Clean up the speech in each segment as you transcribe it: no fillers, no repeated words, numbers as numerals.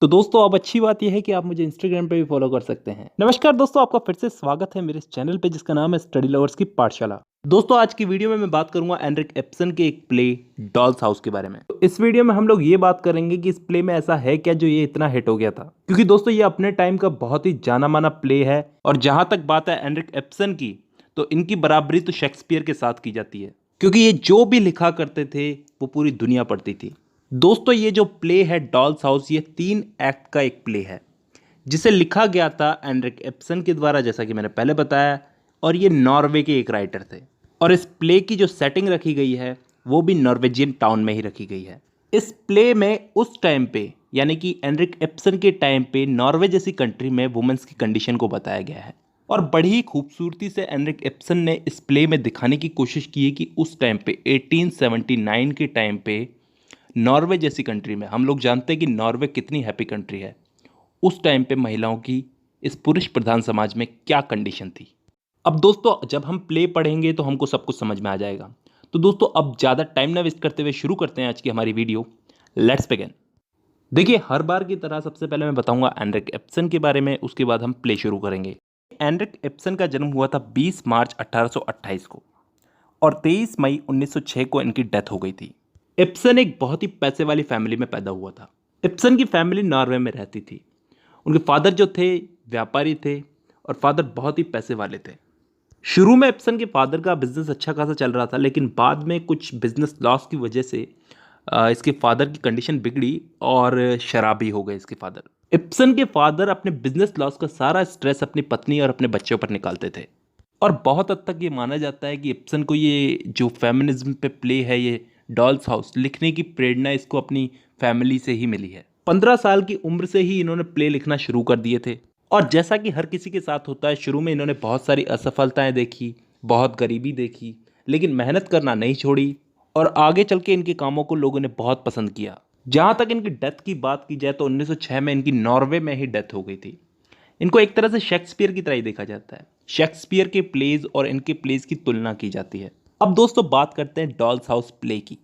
तो दोस्तों अब अच्छी बात यह है कि आप मुझे इंस्टाग्राम पे भी फॉलो कर सकते हैं। नमस्कार दोस्तों, आपका फिर से स्वागत है मेरे इस चैनल पे जिसका नाम है स्टडी लवर्स की पाठशाला। दोस्तों आज की वीडियो में मैं बात करूंगा एनरिक एप्सन के एक प्ले डॉल्स हाउस के बारे में। तो इस वीडियो में हम लोग ये बात करेंगे कि इस प्ले में ऐसा है क्या जो ये इतना हिट हो गया था, क्योंकि दोस्तों ये अपने टाइम का बहुत ही जाना माना प्ले है। और जहां तक बात है एनरिक एप्सन की, तो इनकी बराबरी तो शेक्सपियर के साथ की जाती है, क्योंकि ये जो भी लिखा करते थे वो पूरी दुनिया पढ़ती थी। दोस्तों ये जो प्ले है डॉल्स हाउस, ये 3 एक्ट का एक प्ले है जिसे लिखा गया था एनरिक एप्सन के द्वारा, जैसा कि मैंने पहले बताया। और ये नॉर्वे के एक राइटर थे। और इस प्ले की जो सेटिंग रखी गई है वो भी नॉर्वेजियन टाउन में ही रखी गई है। इस प्ले में उस टाइम पे, यानी कि एनरिक एप्सन के टाइम पे, नॉर्वे जैसी कंट्री में वुमेन्स की कंडीशन को बताया गया है। और बड़ी ही खूबसूरती से एनरिक एप्सन ने इस प्ले में दिखाने की कोशिश की है कि उस टाइम पे 1879 के टाइम पे नॉर्वे जैसी कंट्री में, हम लोग जानते हैं कि नॉर्वे कितनी हैप्पी कंट्री है, उस टाइम पे महिलाओं की इस पुरुष प्रधान समाज में क्या कंडीशन थी। अब दोस्तों जब हम प्ले पढ़ेंगे तो हमको सब कुछ समझ में आ जाएगा। तो दोस्तों अब ज़्यादा टाइम ना वेस्ट करते हुए शुरू करते हैं आज की हमारी वीडियो। Let's begin. देखिए हर बार की तरह सबसे पहले मैं बताऊंगा एनरिक एप्सन के बारे में, उसके बाद हम प्ले शुरू करेंगे। एनरिक एप्सन का जन्म हुआ था 20 मार्च 1828 को और 23 मई 1906 को इनकी डेथ हो गई थी। इप्सन एक बहुत ही पैसे वाली फैमिली में पैदा हुआ था। इप्सन की फैमिली नॉर्वे में रहती थी। उनके फादर जो थे व्यापारी थे और फादर बहुत ही पैसे वाले थे। शुरू में इप्सन के फादर का बिजनेस अच्छा खासा चल रहा था, लेकिन बाद में कुछ बिजनेस लॉस की वजह से इसके फादर की कंडीशन बिगड़ी और शराबी हो गए इसके फादर। इप्सन के फादर अपने बिजनेस लॉस का सारा स्ट्रेस अपनी पत्नी और अपने बच्चों पर निकालते थे। और बहुत हद तक ये माना जाता है कि इप्सन को ये जो फेमिनिज्म पे प्ले है, ये डॉल्स हाउस, लिखने की प्रेरणा इसको अपनी फैमिली से ही मिली है। 15 साल की उम्र से ही इन्होंने प्ले लिखना शुरू कर दिए थे। और जैसा कि हर किसी के साथ होता है, शुरू में इन्होंने बहुत सारी असफलताएं देखी, बहुत गरीबी देखी, लेकिन मेहनत करना नहीं छोड़ी। और आगे चल के इनके कामों को लोगों ने बहुत पसंद किया। जहाँ तक इनकी डेथ की बात की जाए तो 1906 में इनकी नॉर्वे में ही डेथ हो गई थी। इनको एक तरह से शेक्सपियर की तरह ही देखा जाता है। शेक्सपियर के प्लेज और इनके प्लेज की तुलना की जाती है। अब दोस्तों बात करते हैं डॉल्स हाउस प्ले की।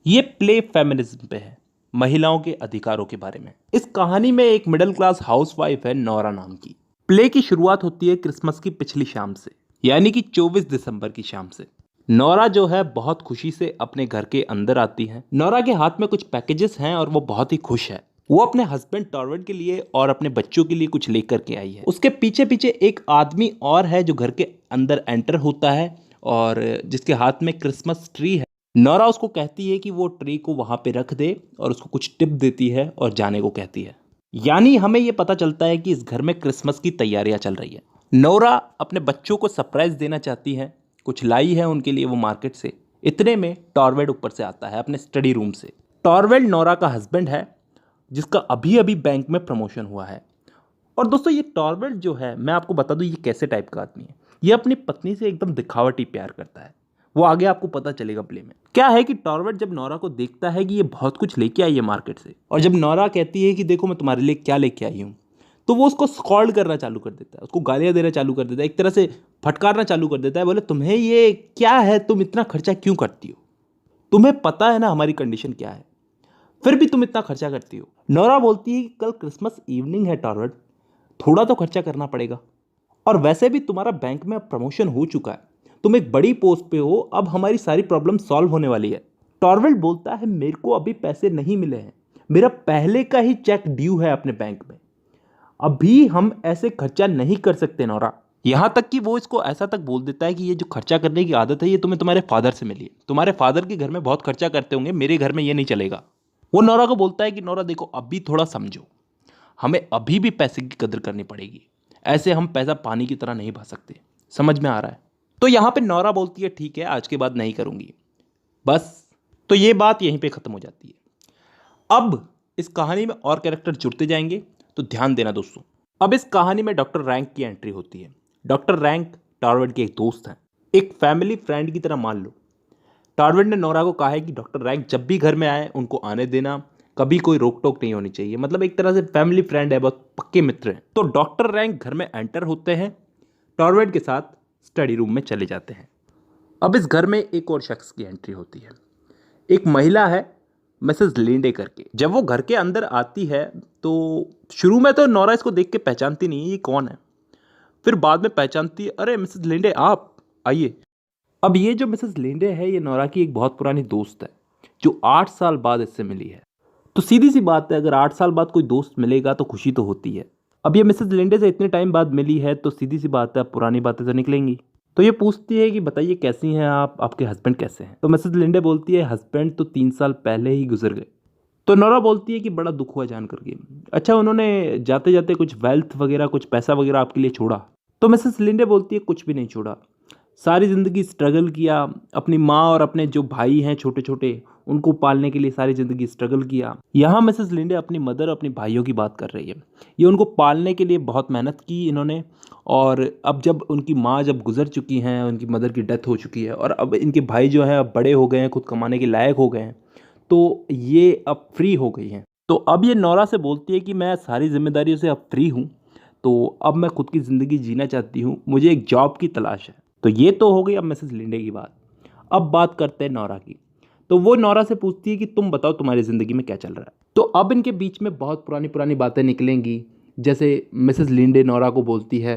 ये प्ले फेमिनिज्म पे है, महिलाओं के अधिकारों के बारे में। इस कहानी में एक मिडिल क्लास हाउसवाइफ है नोरा नाम की। प्ले की शुरुआत होती है क्रिसमस की पिछली शाम से, यानी कि 24 दिसंबर की शाम से। नोरा जो है बहुत खुशी से अपने घर के अंदर आती है। नोरा के हाथ में कुछ पैकेजेस हैं और वो बहुत ही खुश है। वो अपने हस्बैंड टॉरवर्ड के लिए और अपने बच्चों के लिए कुछ लेकर के आई है। उसके पीछे पीछे एक आदमी और है जो घर के अंदर एंटर होता है और जिसके हाथ में क्रिसमस ट्री है। नोरा उसको कहती है कि वो ट्री को वहां पे रख दे और उसको कुछ टिप देती है और जाने को कहती है। यानी हमें ये पता चलता है कि इस घर में क्रिसमस की तैयारियां चल रही है। नोरा अपने बच्चों को सरप्राइज देना चाहती है, कुछ लाई है उनके लिए वो मार्केट से। इतने में टॉरवेड ऊपर से आता है अपने स्टडी रूम से। टॉरवेड नोरा का हस्बैंड है जिसका अभी अभी बैंक में प्रमोशन हुआ है। और दोस्तों ये टॉरवेड जो है, मैं आपको बता दूं ये कैसे टाइप का आदमी है। ये अपनी पत्नी से एकदम दिखावटी प्यार करता है। वो आगे आपको पता चलेगा प्ले में। क्या है कि टॉरवेड जब नोरा को देखता है कि ये बहुत कुछ लेके आई है मार्केट से, और जब नोरा कहती है कि देखो मैं तुम्हारे लिए क्या लेके आई हूँ, तो वो उसको स्कॉल्ड करना चालू कर देता है, उसको गालियां देना चालू कर देता है, एक तरह से फटकारना चालू कर देता है। बोले तुम्हें ये क्या है, तुम इतना खर्चा क्यों करती हो, तुम्हें पता है ना हमारी कंडीशन क्या है, फिर भी तुम इतना खर्चा करती हो। नोरा बोलती है कि कल क्रिसमस इवनिंग है टॉरवर्ड, थोड़ा तो खर्चा करना पड़ेगा। और वैसे भी तुम्हारा बैंक में प्रमोशन हो चुका है, तुम एक बड़ी पोस्ट पे हो, अब हमारी सारी प्रॉब्लम सॉल्व होने वाली है। टॉरवेल्ड बोलता है मेरे को अभी पैसे नहीं मिले हैं, मेरा पहले का ही चेक ड्यू है अपने बैंक में, अभी हम ऐसे खर्चा नहीं कर सकते नोरा। यहां तक कि वो इसको ऐसा तक बोल देता है कि ये जो खर्चा करने की आदत है ये तुम्हें तुम्हारे फादर से मिली है, तुम्हारे फादर के घर में बहुत खर्चा करते होंगे, मेरे घर में ये नहीं चलेगा। वो नोरा को बोलता है कि नोरा देखो अभी थोड़ा समझो, हमें अभी भी पैसे की कदर करनी पड़ेगी, ऐसे हम पैसा पानी की तरह नहीं बहा सकते, समझ में आ रहा है। तो यहां पे नोरा बोलती है ठीक है आज के बाद नहीं करूंगी, बस। तो ये बात यहीं पे खत्म हो जाती है। अब इस कहानी में और कैरेक्टर जुड़ते जाएंगे, तो ध्यान देना दोस्तों। अब इस कहानी में डॉक्टर रैंक की एंट्री होती है। डॉक्टर रैंक टॉरवेड के एक दोस्त हैं, एक फैमिली फ्रेंड की तरह मान लो। टॉरवेड ने नोरा को कहा है कि डॉक्टर रैंक जब भी घर में आए उनको आने देना, कभी कोई रोक टोक नहीं होनी चाहिए, मतलब एक तरह से फैमिली फ्रेंड है, बहुत पक्के मित्र हैं। तो डॉक्टर रैंक घर में एंटर होते हैं, टॉरवेड के साथ स्टडी रूम में चले जाते हैं। अब इस घर में एक और शख्स की एंट्री होती है। एक महिला है मिसेस लिंडे करके। जब वो घर के अंदर आती है तो शुरू में तो नोरा इसको देख के पहचानती नहीं है ये कौन है, फिर बाद में पहचानती है, अरे मिसेस लिंडे आप आइए। अब ये जो मिसेस लिंडे है ये नोरा की एक बहुत पुरानी दोस्त है जो 8 साल बाद इससे मिली है। तो सीधी सी बात है, अगर 8 साल बाद कोई दोस्त मिलेगा तो खुशी तो होती है। अब ये मिसेस लिंडे से इतने टाइम बाद मिली है तो सीधी सी बात है, पुरानी बातें तो निकलेंगी। तो ये पूछती है कि बताइए कैसी हैं आप, आपके हस्बैंड कैसे हैं। तो मिसेस लिंडे बोलती है हस्बैंड तो 3 साल पहले ही गुजर गए। तो नोरा बोलती है कि बड़ा दुख हुआ जान करके, अच्छा उन्होंने जाते जाते कुछ वेल्थ वगैरह कुछ पैसा वगैरह आपके लिए छोड़ा। तो मिसेस लिंडे बोलती है कुछ भी नहीं छोड़ा, सारी ज़िंदगी स्ट्रगल किया, अपनी माँ और अपने जो भाई हैं छोटे छोटे उनको पालने के लिए सारी ज़िंदगी स्ट्रगल किया। यहाँ मिसेस लिंडे अपनी मदर अपने भाइयों की बात कर रही है, ये उनको पालने के लिए बहुत मेहनत की इन्होंने। और अब जब उनकी माँ जब गुजर चुकी हैं, उनकी मदर की डेथ हो चुकी है और अब इनके भाई जो हैं अब बड़े हो गए हैं, खुद कमाने के लायक हो गए हैं, तो ये अब फ्री हो गई हैं। तो अब ये नोरा से बोलती है कि मैं सारी जिम्मेदारियों से अब फ्री हूँ, तो अब मैं खुद की ज़िंदगी जीना चाहती हूँ, मुझे एक जॉब की तलाश है। तो ये तो हो गई अब मिसेस लिंडे की बात। अब बात करते हैं नोरा की। तो वो नोरा से पूछती है कि तुम बताओ तुम्हारी ज़िंदगी में क्या चल रहा है। तो अब इनके बीच में बहुत पुरानी पुरानी बातें निकलेंगी। जैसे मिसेस लिंडे नोरा को बोलती है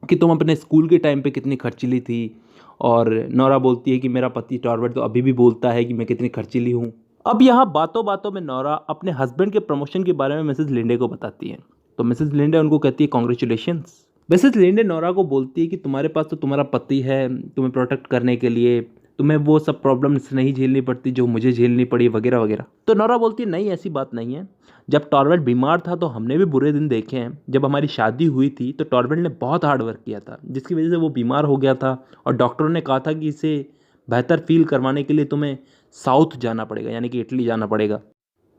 कि तुम अपने स्कूल के टाइम पे कितनी खर्चीली थी, और नोरा बोलती है कि मेरा पति टॉर्बट तो अभी भी बोलता है कि मैं कितनी खर्चीली हूँ। अब यहाँ बातों बातों में नोरा अपने हस्बैंड के प्रमोशन के बारे में मिसेस लिंडे को बताती है। तो मिसेस लिंडे उनको कहती है कॉन्ग्रेचुलेशंस। मिसेस लिंडे नोरा को बोलती है कि तुम्हारे पास तो तुम्हारा पति है तुम्हें प्रोटेक्ट करने के लिए, तुम्हें वो सब प्रॉब्लम्स नहीं झेलनी पड़ती जो मुझे झेलनी पड़ी वगैरह वगैरह। तो नोरा बोलती है नहीं ऐसी बात नहीं है, जब टॉर्वेट बीमार था तो हमने भी बुरे दिन देखे हैं। जब हमारी शादी हुई थी तो टॉर्वेट ने बहुत हार्ड वर्क किया था जिसकी वजह से वो बीमार हो गया था, और डॉक्टरों ने कहा था कि इसे बेहतर फील करवाने के लिए तुम्हें साउथ जाना पड़ेगा, यानी कि इटली जाना पड़ेगा।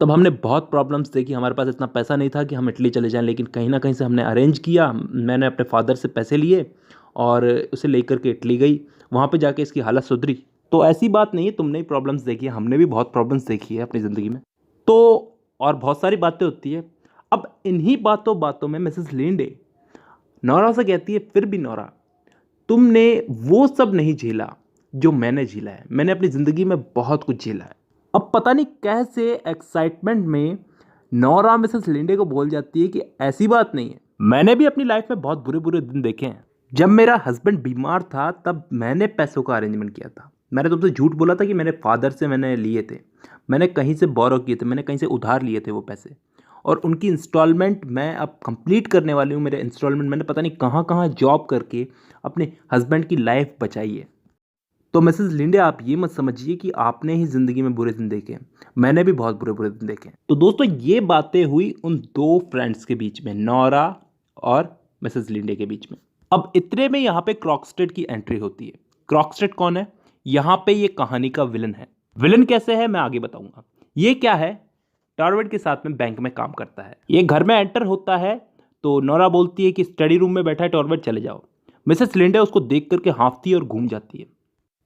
तब हमने बहुत प्रॉब्लम्स देखी, हमारे पास इतना पैसा नहीं था कि हम इटली चले जाएं, लेकिन कहीं ना कहीं से हमने अरेंज किया, मैंने अपने फादर से पैसे लिए और उसे लेकर के इटली गई, वहाँ पे जाके इसकी हालत सुधरी। तो ऐसी बात नहीं है तुमने ही प्रॉब्लम्स देखी है, हमने भी बहुत प्रॉब्लम्स देखी है अपनी ज़िंदगी में। तो और बहुत सारी बातें होती है। अब इन्हीं बातों बातों में मिसेस लिंडे नोरा से कहती है फिर भी नोरा तुमने वो सब नहीं झेला जो मैंने झेला है, मैंने अपनी ज़िंदगी में बहुत कुछ झेला है। अब पता नहीं कैसे एक्साइटमेंट में नोरा मिसेस लिंडे को बोल जाती है कि ऐसी बात नहीं है, मैंने भी अपनी लाइफ में बहुत बुरे बुरे दिन देखे हैं। जब मेरा हस्बैंड बीमार था तब मैंने पैसों का अरेंजमेंट किया था, मैंने तुमसे झूठ बोला था कि मैंने फादर से मैंने लिए थे, मैंने कहीं से बोरो किए थे, मैंने कहीं से उधार लिए थे वो पैसे, और उनकी इंस्टॉलमेंट मैं अब कंप्लीट करने वाली हूँ। मेरे इंस्टॉलमेंट मैंने पता नहीं कहाँ कहाँ जॉब करके अपने हस्बैंड की लाइफ बचाई है। तो मिसेस लिंडे आप ये मत समझिए कि आपने ही ज़िंदगी में बुरे दिन देखे हैं, मैंने भी बहुत बुरे बुरे दिन देखे हैं। तो दोस्तों ये बातें हुई उन दो फ्रेंड्स के बीच में, नोरा और मिसेस लिंडे के बीच में। अब इतने में यहाँ पे क्रॉकस्टेड की एंट्री होती है। क्रॉकस्टेड कौन है? यहाँ पे ये कहानी का विलन है। विलन कैसे है मैं आगे बताऊंगा। ये क्या है, टॉर्वेट के साथ में बैंक में काम करता है। ये घर में एंटर होता है तो नोरा बोलती है कि स्टडी रूम में बैठा है टॉर्वेट, चले जाओ। मिसेस लिंडे उसको देख करके हाँफती है और घूम जाती है।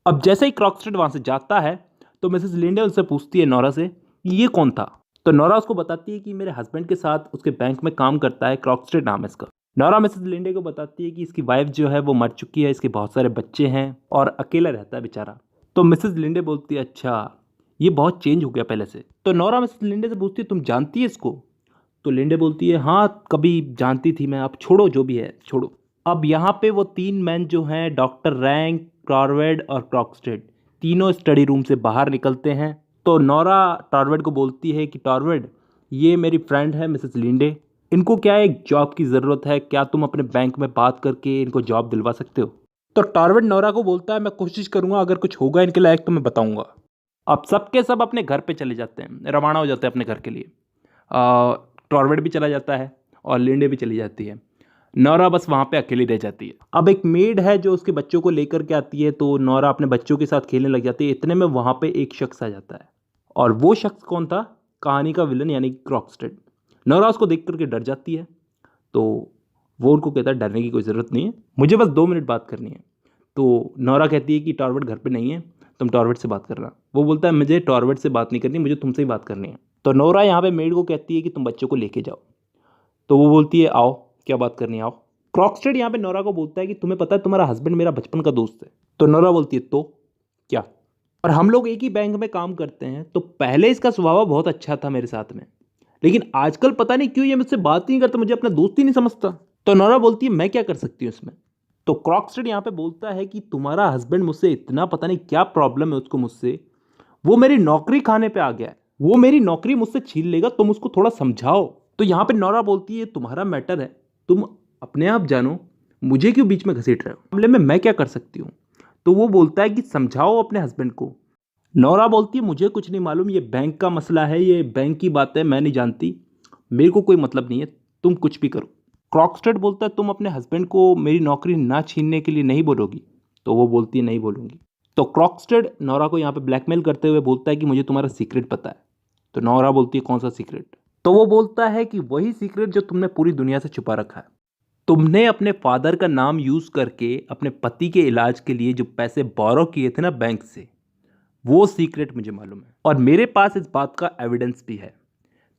अब जैसे ही क्रॉकस्टेड वहां से जाता है तो मिसेस लिंडे उससे पूछती है नोरा से कि ये कौन था। तो नोरा उसको बताती है कि मेरे हस्बैंड के साथ उसके बैंक में काम करता है, क्रॉकस्टेड नाम है इसका। नोरा मिसेस लिंडे को बताती है कि इसकी वाइफ जो है वो मर चुकी है, इसके बहुत सारे बच्चे हैं और अकेला रहता है बेचारा। तो मिसेस लिंडे बोलती है अच्छा ये बहुत चेंज हो गया पहले से। तो नोरा मिसेस लिंडे से पूछती है तुम जानती है इसको? तो लिंडे बोलती है हाँ कभी जानती थी मैं, अब छोड़ो जो भी है छोड़ो। अब यहाँ पे वो तीन मैन जो हैं, डॉक्टर रैंक, टॉर्वेड और क्रॉकस्टेड, तीनों स्टडी रूम से बाहर निकलते हैं। तो नोरा टॉर्वेड को बोलती है कि टॉर्वेड ये मेरी फ्रेंड है मिसेस लिंडे, इनको क्या एक जॉब की ज़रूरत है, क्या तुम अपने बैंक में बात करके इनको जॉब दिलवा सकते हो? तो टॉर्वेड नोरा को बोलता है मैं कोशिश करूँगा, अगर कुछ होगा इनके लायक तो मैं बताऊँगा। अब सबके सब अपने घर पे चले जाते हैं, रवाना हो जाते हैं अपने घर के लिए। टॉर्वेड भी चला जाता है और लिंडे भी चली जाती है। नोरा बस वहाँ पे अकेली रह जाती है। अब एक मेड है जो उसके बच्चों को लेकर के आती है, तो नोरा अपने बच्चों के साथ खेलने लग जाती है। इतने में वहाँ पे एक शख्स आ जाता है, और वो शख्स कौन था? कहानी का विलन यानी क्रॉकस्टेड। नोरा उसको देख करके डर जाती है, तो वो उनको कहता है डरने की कोई ज़रूरत नहीं है, मुझे बस 2 मिनट बात करनी है। तो नोरा कहती है कि टॉर्वेड घर पे नहीं है, तुम टॉर्वेड से बात करना। वो बोलता है मुझे टॉर्वेड से बात नहीं करनी, मुझे तुमसे ही बात करनी है। तो नोरा यहाँ पे मेड को कहती है कि तुम बच्चों को लेके जाओ। तो वो बोलती है आओ क्या बात करनी है आओ। क्रॉकस्टेड यहाँ पे नोरा को बोलता है कि तुम्हें पता है तुम्हारा हस्बैंड मेरा बचपन का दोस्त है। तो नोरा बोलती है तो क्या? और हम लोग एक ही बैंक में काम करते हैं, तो पहले इसका स्वभाव बहुत अच्छा था मेरे साथ में, लेकिन आजकल पता नहीं क्यों ये मुझसे बात नहीं करता, मुझे अपना दोस्त ही नहीं समझता। तो नोरा बोलती है मैं क्या कर सकती हूँ इसमें। तो क्रॉकस्टेड यहाँ पे बोलता है कि तुम्हारा हस्बैंड मुझसे इतना पता नहीं क्या प्रॉब्लम है उसको मुझसे, वो मेरी नौकरी खाने पे आ गया है, वो मेरी नौकरी मुझसे छीन लेगा, तुम उसको थोड़ा समझाओ। तो यहाँ पे नोरा बोलती है तुम्हारा मैटर है, तुम अपने आप जानो, मुझे क्यों बीच में घसीट रहे हो, मामले में मैं क्या कर सकती हूँ। तो वो बोलता है कि समझाओ अपने हस्बैंड को। नोरा बोलती है मुझे कुछ नहीं मालूम, ये बैंक का मसला है, ये बैंक की बात है, मैं नहीं जानती, मेरे को कोई मतलब नहीं है, तुम कुछ भी करो। क्रॉकस्टेड बोलता है तुम अपने हस्बैंड को मेरी नौकरी ना छीनने के लिए नहीं बोलोगी। तो वो बोलती है नहीं बोलूंगी। तो क्रॉकस्टेड नोरा को यहाँ पे ब्लैकमेल करते हुए बोलता है कि मुझे तुम्हारा सीक्रेट पता है। तो नोरा बोलती है कौन सा सीक्रेट। तो वो बोलता है कि वही सीक्रेट जो तुमने पूरी दुनिया से छुपा रखा है। तुमने अपने फादर का नाम यूज करके अपने पति के इलाज के लिए जो पैसे बोरो किए थे ना बैंक से, वो सीक्रेट मुझे मालूम है और मेरे पास इस बात का एविडेंस भी है।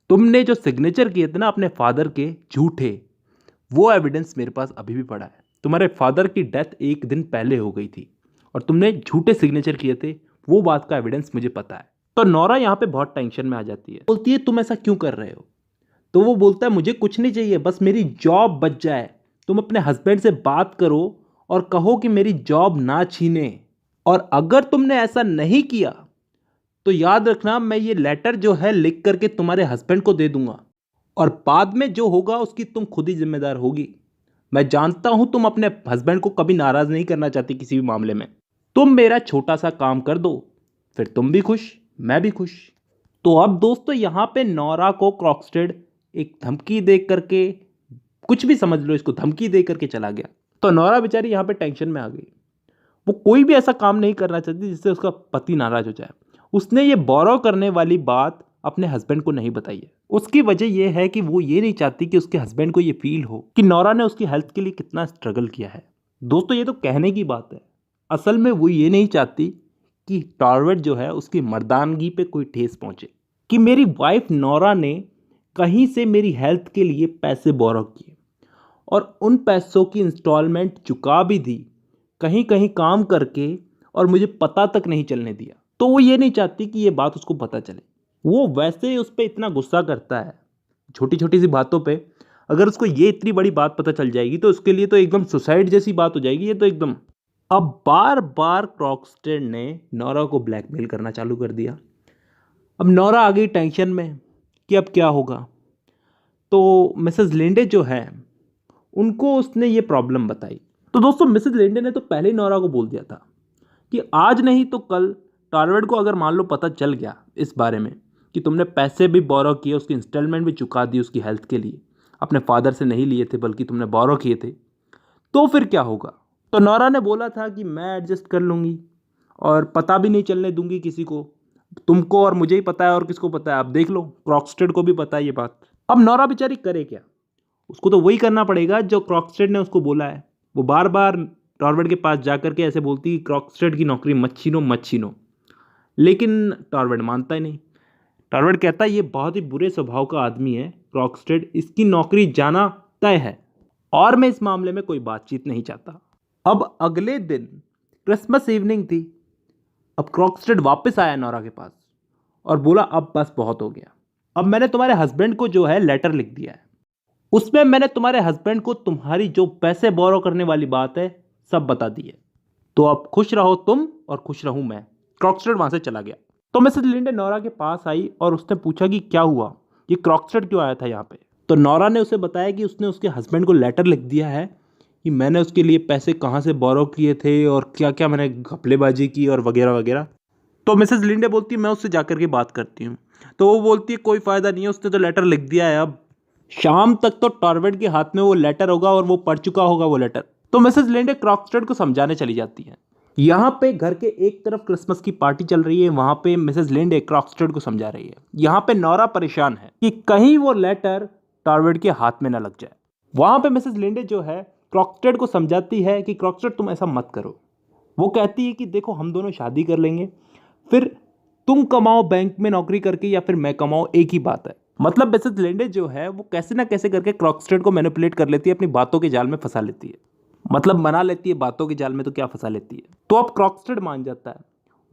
तुमने जो सिग्नेचर किए थे ना अपने फादर के झूठे, वो एविडेंस मेरे पास अभी भी पड़ा है। तुम्हारे फादर की डेथ एक दिन पहले हो गई थी और तुमने झूठे सिग्नेचर किए थे, वो बात का एविडेंस मुझे पता है। तो नोरा यहाँ पे बहुत टेंशन में आ जाती है, बोलती है तुम ऐसा क्यों कर रहे हो। तो वो बोलता है मुझे कुछ नहीं चाहिए, बस मेरी जॉब बच जाए। तुम अपने हस्बैंड से बात करो और कहो कि मेरी जॉब ना छीने, और अगर तुमने ऐसा नहीं किया तो याद रखना मैं ये लेटर जो है लिख करके तुम्हारे हस्बैंड को दे दूंगा और बाद में जो होगा उसकी तुम खुद ही जिम्मेदार होगी। मैं जानता हूं तुम अपने हस्बैंड को कभी नाराज नहीं करना चाहती किसी भी मामले में, तुम मेरा छोटा सा काम कर दो, फिर तुम भी खुश मैं भी खुश। तो अब दोस्तों यहाँ पे नोरा को क्रॉकस्टेड एक धमकी दे करके, कुछ भी समझ लो इसको, धमकी दे करके चला गया। तो नोरा बेचारी यहाँ पे टेंशन में आ गई। वो कोई भी ऐसा काम नहीं करना चाहती जिससे उसका पति नाराज हो जाए। उसने ये बोरो करने वाली बात अपने हस्बैंड को नहीं बताई है। उसकी वजह यह है कि वो ये नहीं चाहती कि उसके हस्बैंड को ये फील हो कि नोरा ने उसकी हेल्थ के लिए कितना स्ट्रगल किया है। दोस्तों ये तो कहने की बात है, असल में वो ये नहीं चाहती कि टॉर्वेट जो है उसकी मर्दानगी पे कोई ठेस पहुंचे, कि मेरी वाइफ नोरा ने कहीं से मेरी हेल्थ के लिए पैसे बोरो किए और उन पैसों की इंस्टॉलमेंट चुका भी दी, कहीं कहीं काम करके, और मुझे पता तक नहीं चलने दिया। तो वो ये नहीं चाहती कि ये बात उसको पता चले। वो वैसे ही उस पर इतना गुस्सा करता है छोटी छोटी सी बातों पे, अगर उसको ये इतनी बड़ी बात पता चल जाएगी तो उसके लिए तो एकदम सुसाइड जैसी बात हो जाएगी ये तो एकदम। अब बार बार क्रॉकस्टेड ने नोरा को ब्लैकमेल करना चालू कर दिया। अब नोरा आ गई टेंशन में कि अब क्या होगा। तो मिसेस लिंडे जो है उनको उसने ये प्रॉब्लम बताई। तो दोस्तों मिसेस लिंडे ने तो पहले ही नोरा को बोल दिया था कि आज नहीं तो कल टॉर्वेट को अगर मान लो पता चल गया इस बारे में कि तुमने पैसे भी बोरो किए, उसकी इंस्टॉलमेंट भी चुका दी उसकी हेल्थ के लिए, अपने फादर से नहीं लिए थे बल्कि तुमने बोरो किए थे, तो फिर क्या होगा। तो नोरा ने बोला था कि मैं एडजस्ट कर लूँगी और पता भी नहीं चलने दूंगी किसी को, तुमको और मुझे ही पता है और किसको पता है, आप देख लो क्रॉकस्टेड को भी पता है ये बात। अब नोरा बेचारी करे क्या, उसको तो वही करना पड़ेगा जो क्रॉकस्टेड ने उसको बोला है। वो बार बार टॉर्वेट के पास जाकर के ऐसे बोलती कि क्रॉकस्टेड की नौकरी मत छीनो मत छीनो, लेकिन टॉर्वेट मानता ही नहीं। टॉर्वेट कहता है ये बहुत ही बुरे स्वभाव का आदमी है क्रॉकस्टेड, इसकी नौकरी जाना तय है और मैं इस मामले में कोई बातचीत नहीं चाहता। अब अगले दिन क्रिसमस इवनिंग थी। अब क्रॉकस्टेड वापस आया नोरा के पास और बोला अब बस बहुत हो गया, अब मैंने तुम्हारे हस्बैंड को जो है लेटर लिख दिया है, उसमें मैंने तुम्हारे हस्बैंड को तुम्हारी जो पैसे बोरो करने वाली बात है सब बता दी है, तो अब खुश रहो तुम और खुश रहूं मैं। क्रॉकस्टेड वहां से चला गया। तो मिसेस लिंडे नोरा के पास आई और उसने पूछा कि क्या हुआ, ये क्रॉकस्टेड क्यों आया था यहाँ पे। तो नोरा ने उसे बताया कि उसने उसके हस्बैंड को लेटर लिख दिया है कि मैंने उसके लिए पैसे कहाँ से बोरो किए थे और क्या क्या मैंने घपलेबाजी की और वगैरह वगैरह। तो मिसेस लिंडे बोलती है मैं उससे जाकर के बात करती हूँ। तो वो बोलती है कोई फ़ायदा नहीं है, उसने तो लेटर लिख दिया है, अब शाम तक तो टॉर्वेट के हाथ में वो लेटर होगा और वो पढ़ चुका होगा वो लेटर। तो मिसेस लिंडे क्रॉकस्टेड को समझाने चली जाती है। यहाँ पे घर के एक तरफ क्रिसमस की पार्टी चल रही है, वहाँ पे मिसेस लिंडे क्रॉकस्टेड को समझा रही है। यहाँ पे नोरा परेशान है कि कहीं वो लेटर टॉर्वेट के हाथ में ना लग जाए। वहाँ पे मिसेस लिंडे जो है क्रॉकस्टेड को समझाती है कि क्रॉकस्टेड तुम ऐसा मत करो। वो कहती है कि देखो हम दोनों शादी कर लेंगे, फिर तुम कमाओ बैंक में नौकरी करके या फिर मैं कमाऊँ, एक ही बात है। मतलब मिसेस लिंडे जो है वो कैसे ना कैसे करके क्रॉकस्टेड को मैनिपुलेट कर लेती है, अपनी बातों के जाल में फंसा लेती है, मतलब मना लेती है, बातों के जाल में तो क्या फंसा लेती है। तो अब क्रॉकस्टेड मान जाता है।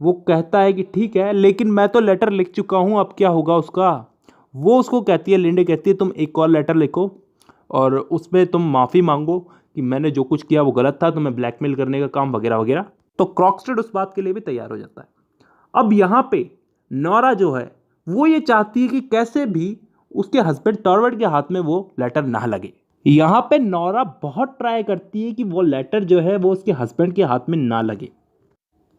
वो कहता है कि ठीक है, लेकिन मैं तो लेटर लिख चुका हूँ, अब क्या होगा उसका। वो उसको कहती है, लिंडे कहती है तुम एक और लेटर लिखो और उसमें तुम माफ़ी मांगो कि मैंने जो कुछ किया वो गलत था, तुम्हें ब्लैकमेल करने का काम वगैरह वगैरह। तो क्रॉक्सटेड उस बात के लिए भी तैयार हो जाता है। अब यहाँ पे नोरा जो है वो ये चाहती है कि कैसे भी उसके हस्बैंड टॉरवर्ड के हाथ में वो लेटर ना लगे। यहाँ पे नोरा बहुत ट्राई करती है कि वो लेटर जो है वो उसके हस्बैंड के हाथ में ना लगे,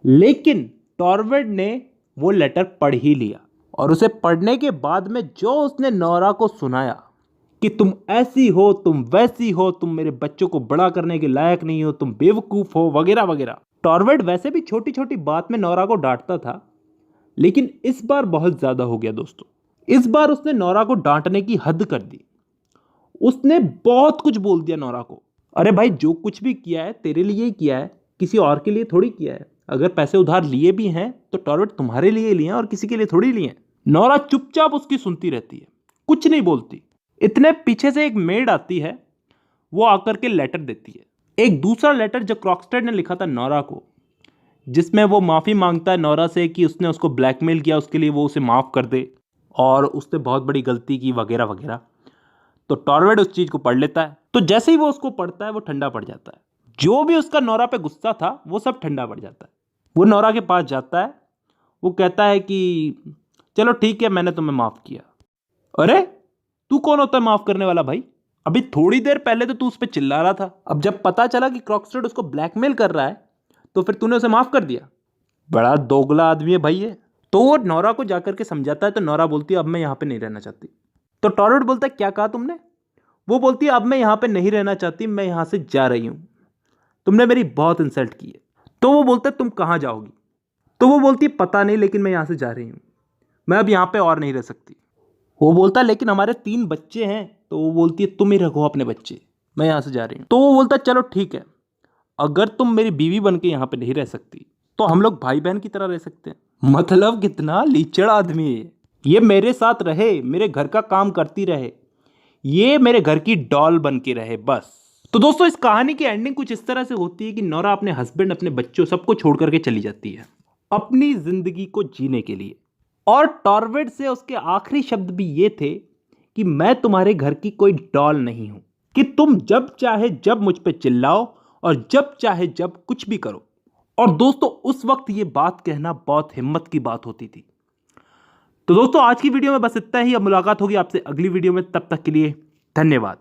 लेकिन टॉरवर्ड ने वो लेटर पढ़ ही लिया और उसे पढ़ने के बाद में जो उसने नोरा को सुनाया कि तुम ऐसी हो, तुम वैसी हो, तुम मेरे बच्चों को बड़ा करने के लायक नहीं हो, तुम बेवकूफ हो वगैरह वगैरह। टॉरवर्ड वैसे भी छोटी छोटी बात में नोरा को डांटता था, लेकिन इस बार बहुत ज्यादा हो गया दोस्तों। इस बार उसने नोरा को डांटने की हद कर दी। उसने बहुत कुछ बोल दिया नोरा को। अरे भाई, जो कुछ भी किया है तेरे लिए ही किया है, किसी और के लिए थोड़ी किया है। अगर पैसे उधार लिए भी हैं तो टॉरवर्ड तुम्हारे लिए लिए हैं और किसी के लिए थोड़ी लिए हैं। नोरा चुपचाप उसकी सुनती रहती है, कुछ नहीं बोलती। इतने पीछे से एक मेड आती है, वो आकर के लेटर देती है, एक दूसरा लेटर जो क्रॉक्सटेड ने लिखा था नोरा को, जिसमें वो माफ़ी मांगता है नोरा से कि उसने उसको ब्लैकमेल किया, उसके लिए वो उसे माफ़ कर दे और उसने बहुत बड़ी गलती की वगैरह वगैरह। तो टॉरवर्ड उस चीज़ को पढ़ लेता है। तो जैसे ही वो उसको पढ़ता है वो ठंडा पड़ जाता है। जो भी उसका नोरा पे गुस्सा था वो सब ठंडा पड़ जाता है। वो नोरा के पास जाता है, वो कहता है कि चलो ठीक है, मैंने तुम्हें माफ़ किया। अरे तू कौन होता है माफ़ करने वाला भाई? अभी थोड़ी देर पहले तो तू उस पर चिल्ला रहा था, अब जब पता चला कि क्रॉक्सटेड उसको ब्लैकमेल कर रहा है तो फिर तूने उसे माफ़ कर दिया। बड़ा दोगला आदमी है भाई ये। तो वो नोरा को जाकर के समझाता है, तो नोरा बोलती है अब मैं यहाँ पे नहीं रहना चाहती। तो टॉरवर्ड बोलता है क्या कहा तुमने? वो बोलती है अब मैं यहाँ पे नहीं रहना चाहती, मैं यहाँ से जा रही हूँ, तुमने मेरी बहुत इंसल्ट की है। तो वो बोलता है तुम कहाँ जाओगी? तो वो बोलती है पता नहीं, लेकिन मैं यहाँ से जा रही हूँ, मैं अब यहाँ पे और नहीं रह सकती। वो बोलता है लेकिन हमारे 3 बच्चे हैं। तो वो बोलती है तुम ही रखो अपने बच्चे, मैं यहाँ से जा रही हूँ। तो वो बोलता है चलो ठीक है, अगर तुम मेरी बीवी बन के यहाँ पे नहीं रह सकती तो हम लोग भाई बहन की तरह रह सकते हैं। मतलब कितना लीचड़ आदमी है ये मेरे साथ रहे, मेरे घर का काम करती रहे, ये मेरे घर की डॉल बन के रहे बस। तो दोस्तों इस कहानी की एंडिंग कुछ इस तरह से होती है कि नोरा अपने हस्बैंड, अपने बच्चों, सबको छोड़ करके चली जाती है अपनी जिंदगी को जीने के लिए। और टॉरवर्ड से उसके आखिरी शब्द भी ये थे कि मैं तुम्हारे घर की कोई डॉल नहीं हूं, कि तुम जब चाहे जब मुझ पे चिल्लाओ और जब चाहे जब कुछ भी करो। और दोस्तों उस वक्त ये बात कहना बहुत हिम्मत की बात होती थी। तो दोस्तों आज की वीडियो में बस इतना ही। अब मुलाकात होगी आपसे अगली वीडियो में, तब तक के लिए धन्यवाद।